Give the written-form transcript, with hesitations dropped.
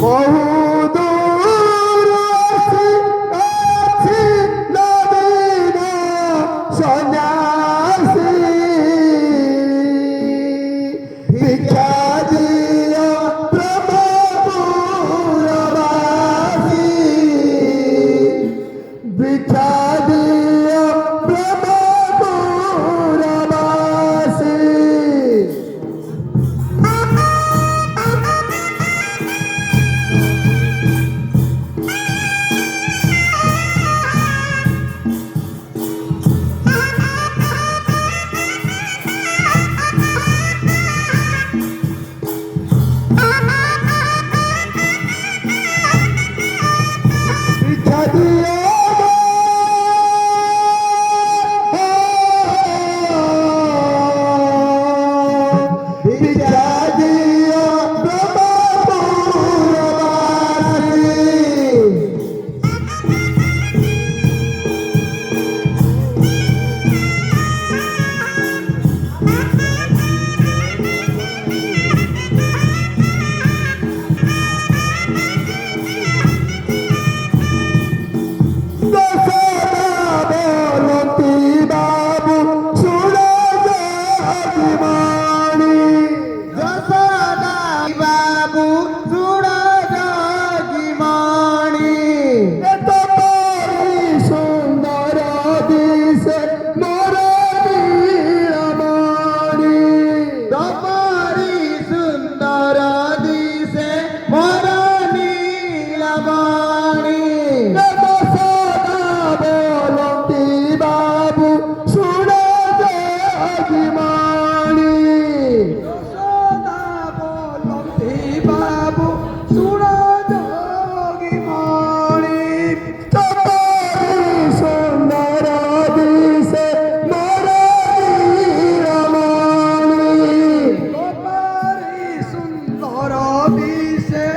বহুদূর আছি নবীন সন্ন্যাসী ভিক্ষা দিও ব্রহ্মপুরবাসী ভিক্ষা দিও ব্রহ্মপুরবাসী ভিক্ষা দিও ভিক্ষা দিও ব্রহ্মপুরবাসী বলতি বাবু শুনে জীবনী যশোদা বাবু শুনে জীবনী এত পরি সুন্দর দিশে মোর নীলমণি তপরি সুন্দর দিশে মোর নীলমণি বলতি বাবু শুনে জীবনী যশোদা বলতি বাবু শুনে জীবনী তপরি সুন্দর দিশে মোর নীলমণি তপরি সুন্দর দিশে